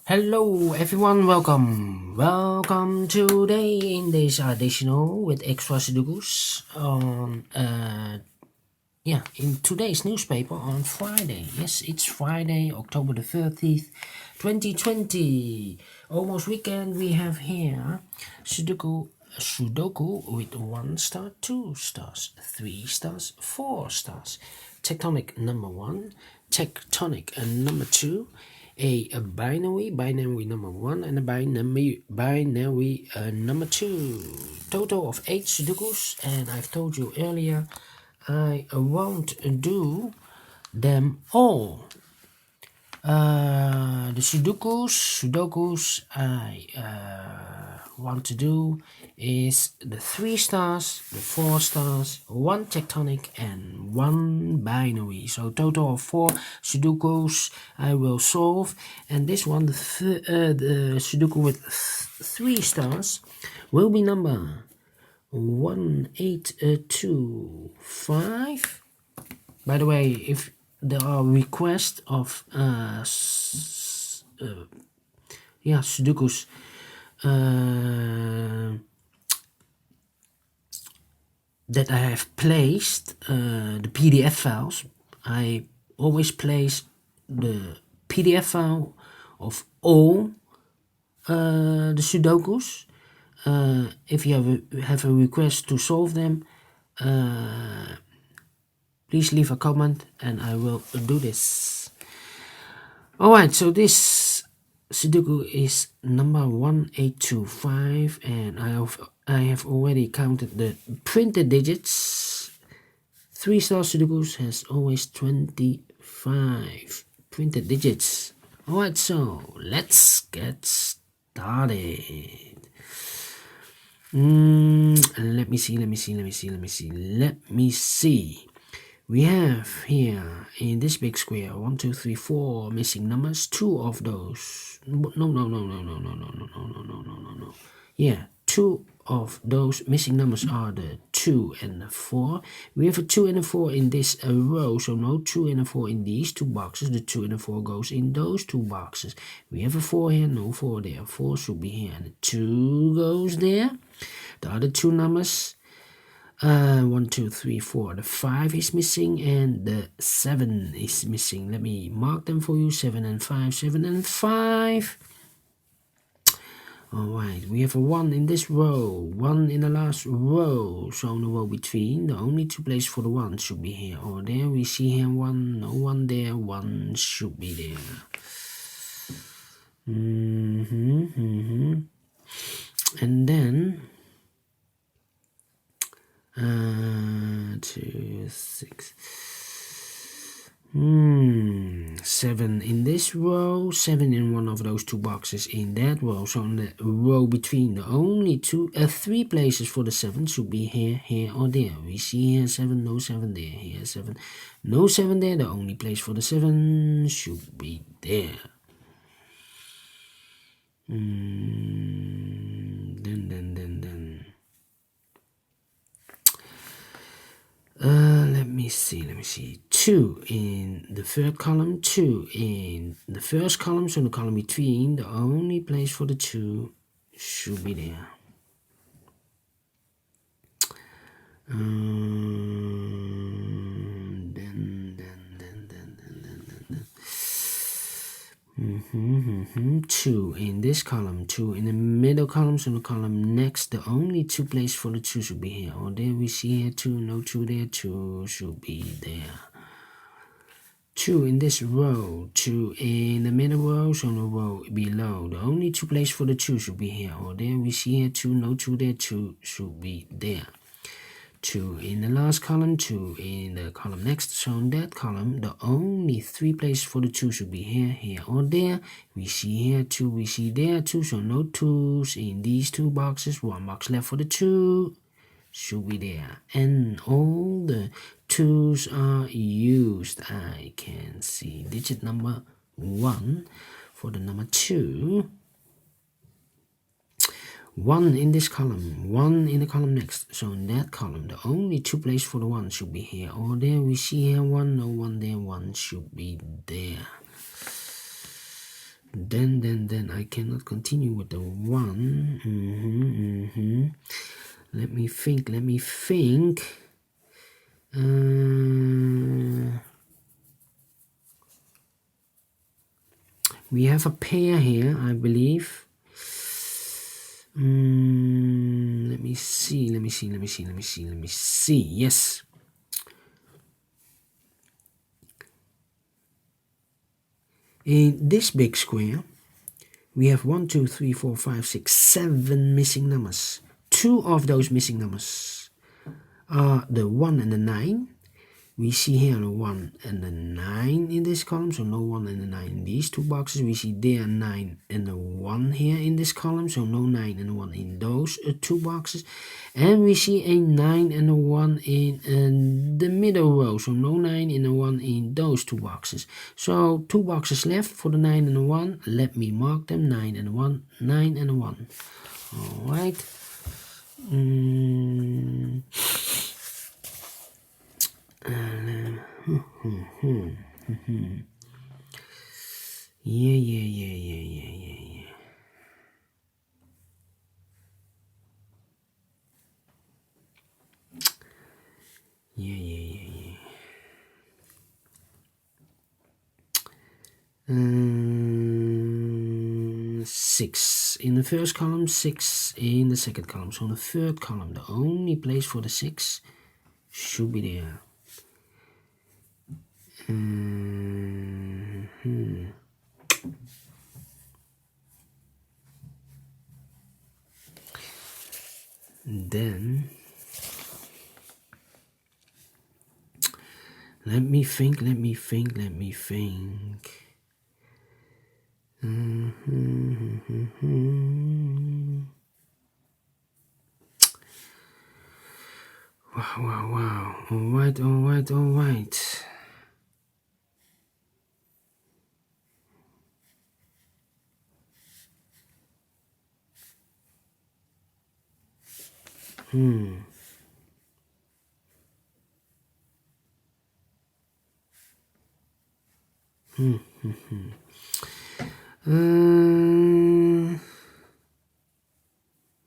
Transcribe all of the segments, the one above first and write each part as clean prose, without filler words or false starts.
Hello everyone, welcome today in this additional with extra Sudokus on in today's newspaper on Friday. Yes, it's Friday, October the 30th, 2020. Almost weekend. We have here Sudoku with 1 star, 2 stars, 3 stars, 4 stars. Tectonic number 1, tectonic number 2, a binary number 1, and a binary number 2. Total of 8 Sudokus, and I've told you earlier I won't do them all. The Sudokus I want to do is the 3 stars, the 4 stars, 1 tectonic, and 1 binary. So total of 4 Sudokus I will solve, and this one, the Sudoku with 3 stars, will be number 1825. By the way, if there are requests of Sudokus that I have placed, the PDF files, I always place the PDF file of all the Sudokus. If you have a request to solve them, please leave a comment and I will do this. Alright, so this Sudoku is number 1825, and I have already counted the printed digits. 3 star Sudokus has always 25 printed digits. Alright, so let's get started. Let me see. We have here in this big square 1, 2, 3, 4 missing numbers. 2 of those. No. Yeah, 2 of those missing numbers are the 2 and the 4. We have a 2 and a 4 in this row, so no 2 and a 4 in these 2 boxes. The 2 and a 4 goes in those 2 boxes. We have a 4 here, no 4 there. 4 should be here, and the 2 goes there. The other 2 numbers, 1, 2, 3, 4. The 5 is missing and the 7 is missing. Let me mark them for you. 7 and 5, 7 and 5. Alright, we have a 1 in this row, 1 in the last row, so in the row between. The only 2 places for the 1 should be here or there. We see here 1, no 1 there, 1 should be there. And then 2, 6, 7 in this row, 7 in one of those 2 boxes in that row. So in the row between, the only 3 places for the 7 should be here, here, or there. We see here 7, no 7 there, here 7, no 7 there. The only place for the 7 should be there. Let me see. 2 in the third column, 2 in the first column, so the column between, the only place for the 2 should be there. Then 2 in this column, 2 in the middle column, so the column next, the only 2 places for the 2 should be here or there. We see here 2, no 2 there, 2 should be there. 2 in this row, 2 in the middle row, so the row below, the only 2 places for the 2 should be here or there. We see here 2, no 2 there, 2 should be there. 2 in the last column, 2 in the column next, so in that column, the only 3 places for the 2 should be here, here, or there. We see here 2, we see there 2, so no 2s in these 2 boxes. 1 box left for the 2 should be there, and all the 2s are used. I can see digit number 1 for the number 2. 1 in this column, 1 in the column next. So in that column, the only 2 places for the 1 should be here or there. We see here 1, no 1 there, 1 should be there. Then I cannot continue with the 1. Let me think. We have a pair here, I believe. Let me see. Yes. In this big square, we have 1, 2, 3, 4, 5, 6, 7 missing numbers. 2 of those missing numbers are the 1 and the 9. We see here the 1 and the 9 in this column, so no 1 and the 9 in these two boxes. We see there 9 and the 1 here in this column, so no 9 and the 1 in those two boxes. And we see a 9 and a 1 in the middle row, so no 9 and a 1 in those two boxes. So 2 boxes left for the 9 and the 1. Let me mark them, 9 and a 1, 9 and a 1. Alright. Yeah. Six in the first column, 6 in the second column. So in the third column, the only place for the 6 should be there. Then let me think. Wow. All right.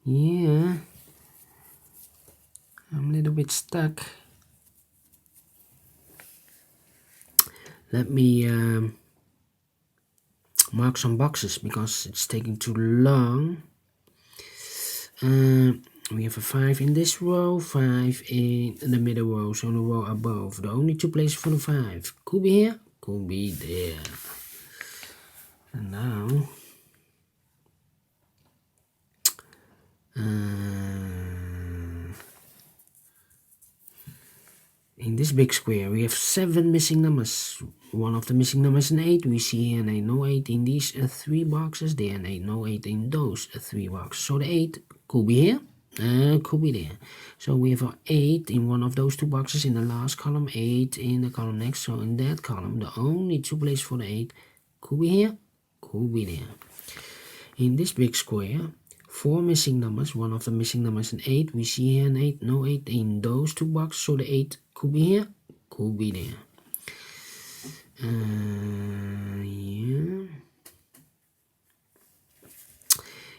Yeah, I'm a little bit stuck. Let me mark some boxes because it's taking too long. We have a 5 in this row, 5 in the middle row, so the row above. The only 2 places for the 5. Could be here, could be there. And now in this big square we have 7 missing numbers. One of the missing numbers is an 8. We see here an 8, no 8 in these 3 boxes. There an 8, no 8 in those 3 boxes. So the 8 could be here, could be there. So we have an 8 in one of those 2 boxes in the last column, 8 in the column next. So in that column, the only 2 places for the 8 could be here, could be there. In this big square, 4 missing numbers. One of the missing numbers is an 8. We see here an 8, no 8 in those 2 boxes. So the 8 could be here, could be there. Yeah.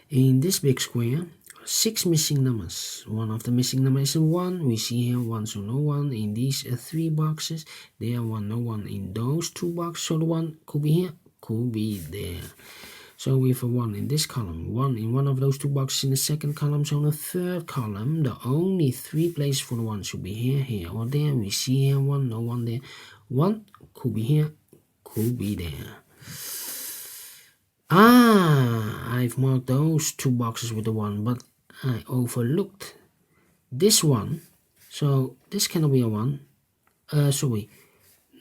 In this big square, 6 missing numbers. One of the missing numbers is a 1. We see here 1, so no 1 in these 3 boxes. There 1, no 1 in those 2 boxes. So the 1 could be here, could be there. So we have a 1 in this column, 1 in one of those 2 boxes in the second column. So in the third column, the only 3 places for the 1 should be here, or there. We see here 1, no 1 there. 1 could be here, could be there. I've marked those 2 boxes with the 1, but I overlooked this one. So this cannot be a 1. Sorry.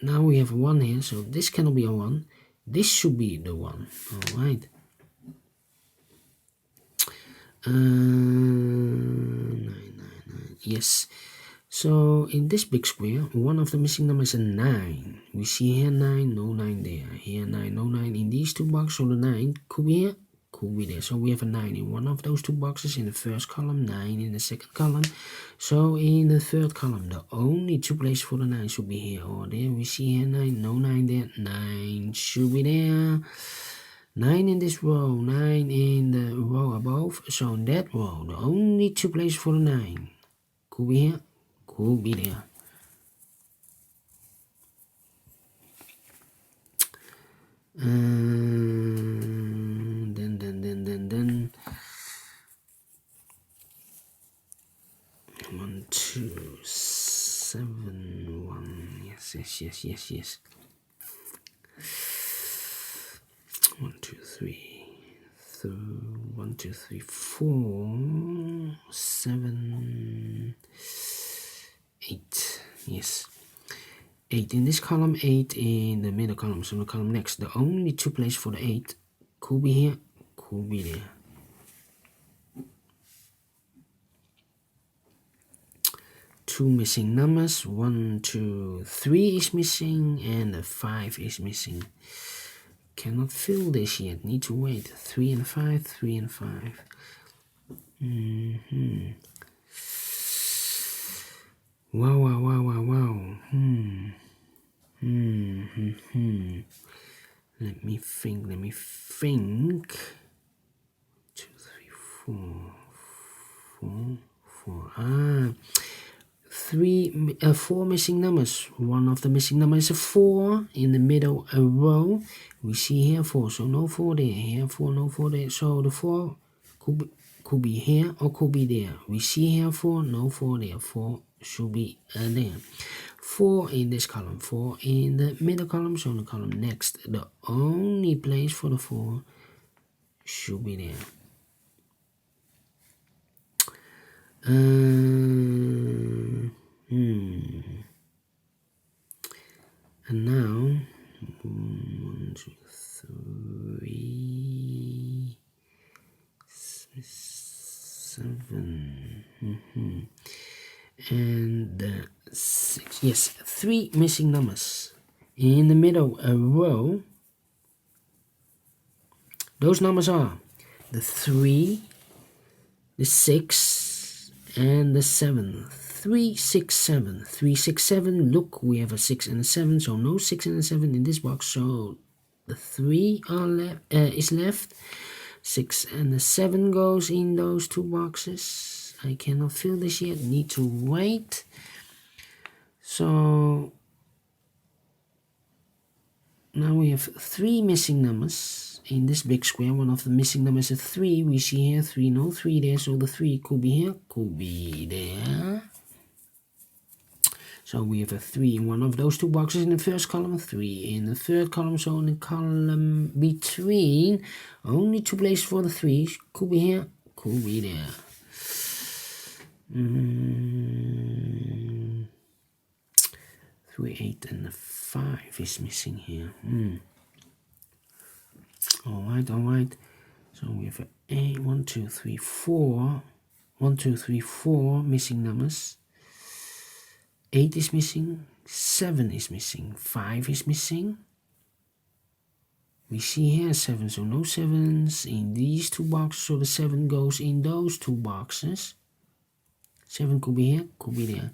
Now we have a 1 here, so this cannot be a 1. This should be the 1. Alright. 9. Yes. So in this big square, one of the missing numbers is a 9. We see here 9, no 9 there. Here 9, no 9 in these 2 boxes. So the 9 could be here, could be there. So we have a 9 in one of those 2 boxes in the first column, 9 in the second column. So in the third column, the only 2 places for the 9 should be here or there. We see here 9, no 9 there. 9 should be there. 9 in this row, 9 in the row above. So in that row, the only two places for the 9. Could be here, could be there. Then 1, 2, 7, 1. Yes. 1, 2, 3. 1, 2, 3, 4, 7, 8. Yes. 8 in this column, 8 in the middle column, so the column next. The only two places for the 8 could be here, could be there. Two missing numbers, 1, 2, 3 is missing, and the 5 is missing. Cannot fill this yet, need to wait. 3 and 5, 3 and 5. Wow. Let me think. 2, 3, 4. 4 missing numbers. One of the missing numbers is a 4 in the middle a row. We see here 4, so no 4 there. Here 4, no 4 there. So the 4 could be here or could be there. We see here 4, no 4 there. 4 should be there. 4 in this column, 4 in the middle column, so the column next. The only place for the 4 should be there. And now 1, 2, 3, 7, and 6. Yes, 3 missing numbers in the middle a row. Those numbers are the 3, the 6, and the 7. 3, 6, 7. 3, 6, 7. Look, we have a 6 and a 7, so no 6 and a 7 in this box. So the 3 is left. 6 and the 7 goes in those two boxes. I cannot fill this yet. Need to wait. So now we have 3 missing numbers in this big square. One of the missing numbers is 3. We see here 3, no 3 there. So the 3 could be here, could be there. So we have a 3 in one of those two boxes in the first column, 3 in the third column. So in the column between, only two places for the 3s. Could be here, could be there. 3, 8, and the 5 is missing here. Alright. So we have 8, 1, 2, 3, 4. 1, 2, 3, 4 missing numbers. 8 is missing. 7 is missing. 5 is missing. We see here 7, so no 7s in these two boxes. So the 7 goes in those two boxes. 7 could be here, could be there.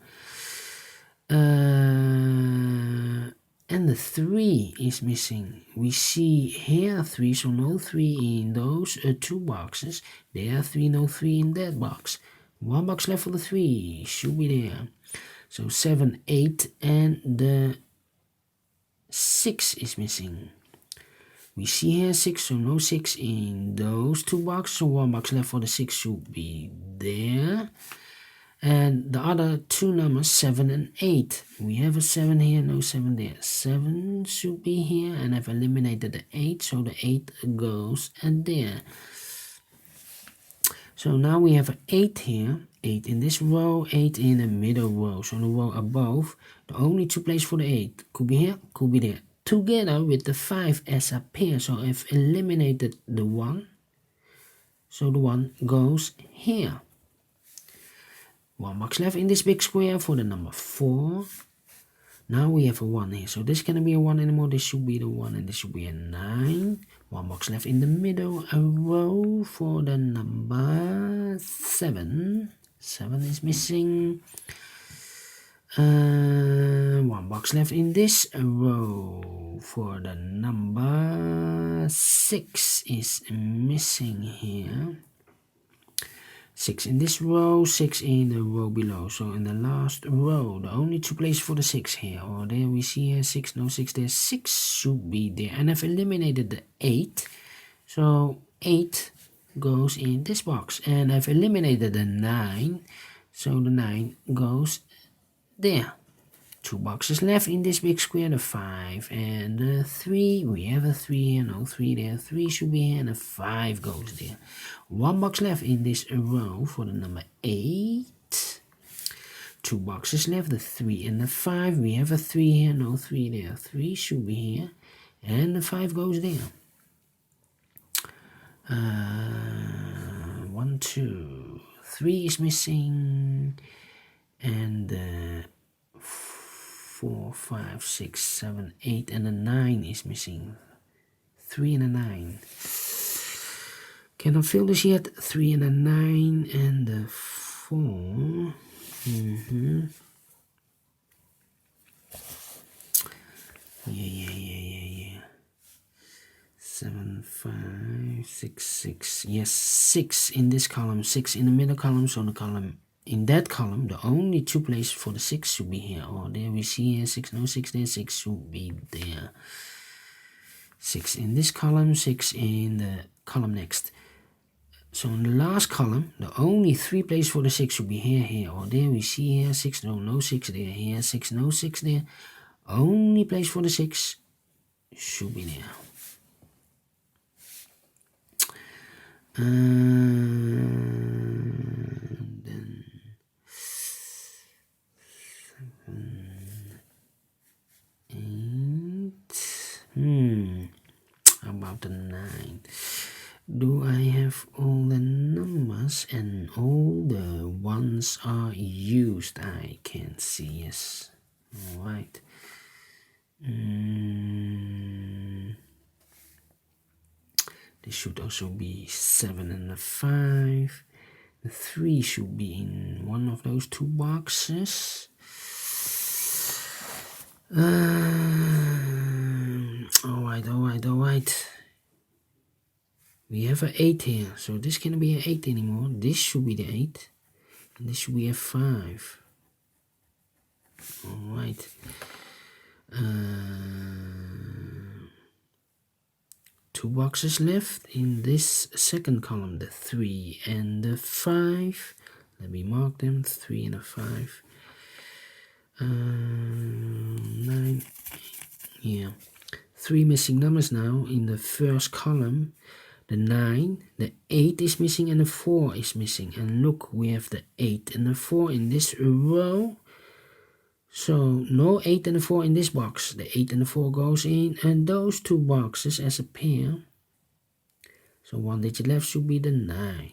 And the 3 is missing. We see here 3, so no 3 in those two boxes. There 3, no 3 in that box. One box left for the 3, should be there. So 7, 8, and the 6 is missing. We see here 6, so no 6 in those two boxes. So one box left for the 6 should be there. And the other two numbers, 7 and 8. We have a 7 here, no 7 there. 7 should be here, and I've eliminated the 8, so the 8 goes there. So now we have an 8 here, 8 in this row, 8 in the middle row. So the row above, the only two places for the 8 could be here, could be there. Together with the 5 as a pair, so I've eliminated the 1. So the 1 goes here. One box left in this big square for the number 4. Now we have a 1 here, so this cannot be a 1 anymore. This should be the 1, and this should be a 9. One box left in the middle, a row for the number 7. 7 is missing. One box left in this row for the number 6 is missing here. 6 in this row, 6 in the row below. So in the last row, the only two places for the 6 here. Or there we see here 6, no 6 there. 6 should be there. And I've eliminated the 8. So 8 goes in this box. And I've eliminated the 9. So the 9 goes there. 2 boxes left in this big square, the 5 and the 3. We have a 3 here, no 3 there. 3 should be here and a 5 goes there. 1 box left in this row for the number 8. 2 boxes left, the 3 and the 5. We have a 3 here, no 3 there. 3 should be here and the 5 goes there. 1, 2, 3 is missing, and 4, 5, 6, 7, 8 and a 9 is missing. 3 and a 9. Cannot fill this yet. 3 and a 9 and the 4. Yeah. 7, 5, 6, 6. Yes, 6 in this column, 6 in the middle column. So the column in that column, the only two places for the 6 should be here. Or there we see here 6, no 6 there, 6 should be there. 6 in this column, 6 in the column next. So in the last column, the only 3 places for the 6 should be here. Or there we see here 6, no 6 there, here 6, no 6 there. Only place for the 6 should be there. Then 7, 8. How about the 9? Do I have all the numbers and all the ones are used? I can see, yes. Alright. This should also be 7 and a 5. The 3 should be in one of those 2 boxes. Alright. We have an 8 here, so this can't be an 8 anymore. This should be the 8, and this should be a 5. Alright. 2 boxes left in this second column, the 3 and the 5. Let me mark them, 3 and a 5. 9. Yeah. 3 missing numbers now in the first column. The 9, the 8 is missing, and the 4 is missing. And look, we have the 8 and the 4 in this row. So no 8 and a 4 in this box. The 8 and the 4 goes in, and those 2 boxes as a pair. So 1 digit left should be the 9.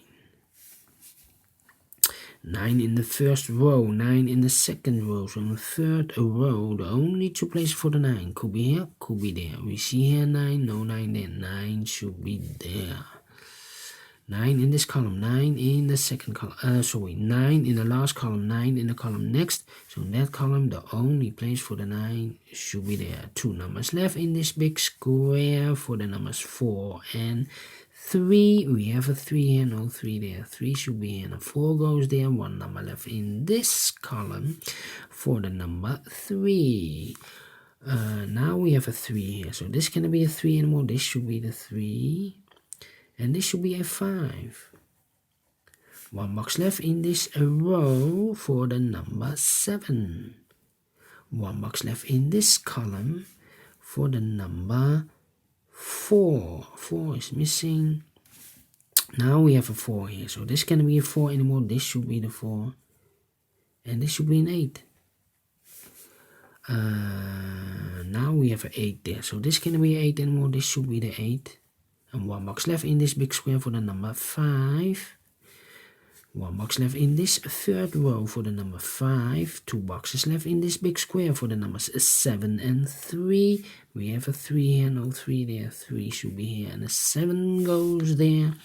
9 in the first row, 9 in the second row. So in the third row, the only 2 places for the 9 could be here, could be there. We see here 9, no 9 there. 9 should be there. 9 in this column, 9 in the second column, 9 in the last column, 9 in the column next. So in that column, the only place for the 9 should be there. 2 numbers left in this big square for the numbers 4 and 3. We have a 3 here, no 3 there. 3 should be here, and a 4 goes there. 1 number left in this column for the number 3. Now we have a 3 here, so this cannot be a 3 anymore. This should be the 3. And this should be a 5. 1 box left in this row for the number 7. 1 box left in this column for the number 4. 4 is missing. Now we have a 4 here. So this can't be a 4 anymore. This should be the 4. And this should be an 8. Now we have an 8 there. So this can't be an 8 anymore. This should be the 8. And 1 box left in this big square for the number 5. One box left in this third row for the number 5. 2 boxes left in this big square for the numbers 7 and 3. We have a 3 here, no 3 there. 3 should be here, and a 7 goes there.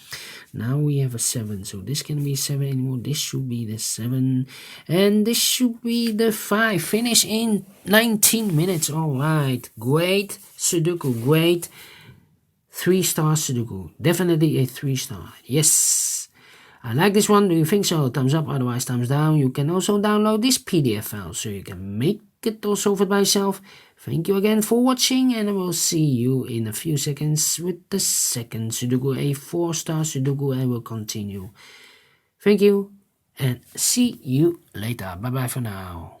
Now we have a 7, so this can be 7 anymore. This should be the 7, and this should be the 5. Finish in 19 minutes. Alright, great Sudoku, great 3 star Sudoku. Definitely a 3 star. Yes. I like this one. Do you think so? Thumbs up, otherwise thumbs down. You can also download this PDF file so you can make it or solve it by yourself. Thank you again for watching, and I will see you in a few seconds with the second Sudoku, a 4-star Sudoku. I will continue. Thank you, and see you later. Bye bye for now.